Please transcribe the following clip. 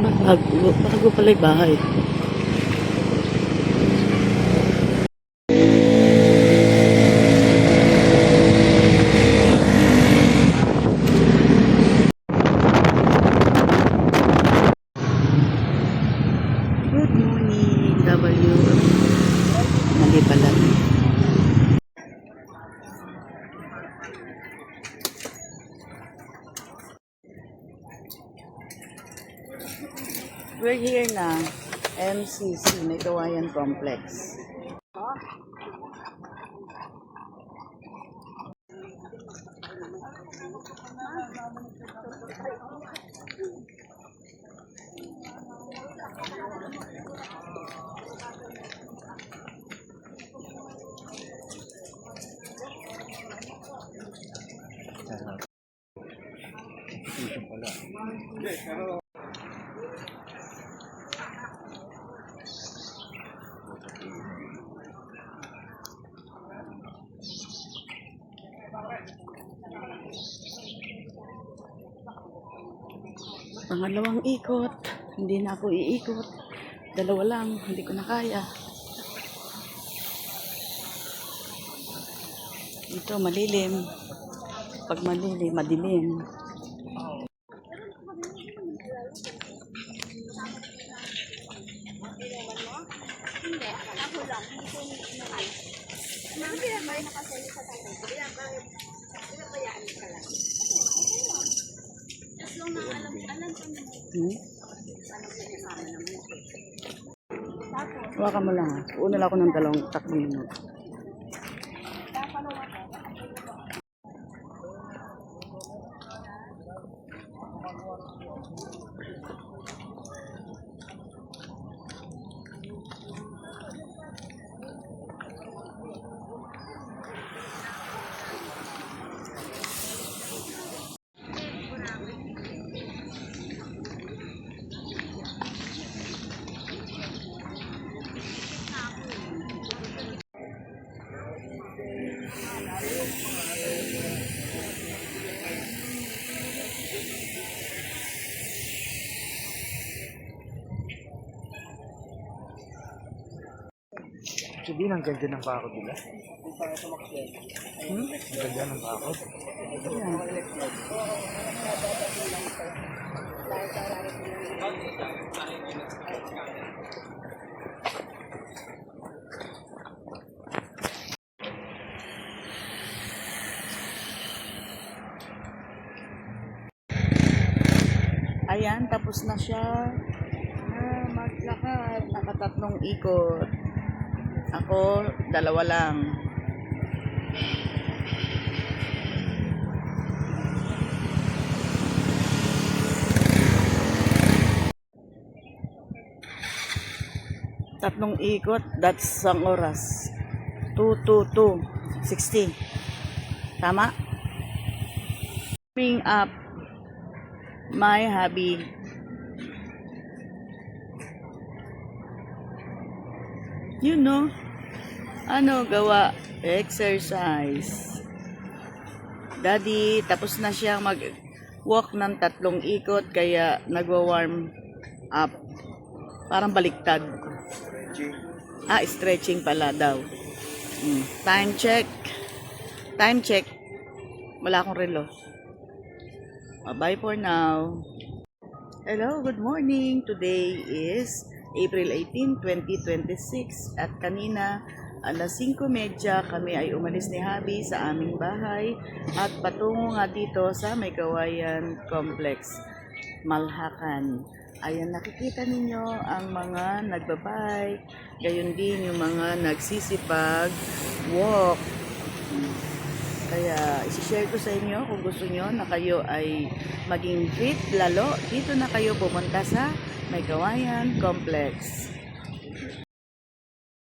Bago pala yung bahay. Good morning, W. Mali pala. We're here na, MCC, may Kawayan Complex. Pangalawang ikot, hindi na ako iikot. Dalawa lang, hindi ko na kaya. Dito malilim. Pag malilim, madilim. Hawakan mo lang ha. Una lang ako ng 2-3 minuto. Sabi, ang ganda ng bakod nila. Ang ganda ng bakod. Ayan, tapos na siya. Maglakad. Nakatatlong ikot. Ako, 2 lang. Tatlong ikot, that's isang oras. 60. Tama? Coming up, my hobby. You know, ano gawa? Exercise. Daddy, tapos na siyang mag-walk ng 3 ikot, kaya nagwa-warm up. Parang baliktad. Stretching pala daw. Time check. Time check. Wala akong relo. Bye for now. Hello, good morning. Today is April 18, 2026 at kanina alas 5:30 kami ay umalis ni Habi sa aming bahay at patungo nga dito sa May Kawayan Complex, Malhacan. Ayan, nakikita ninyo ang mga nagbabike, gayon din yung mga nagsisipag walk. Kaya isi-share ko sa inyo kung gusto nyo na kayo ay maging fit lalo, dito na kayo pumunta sa May Kawayan Complex.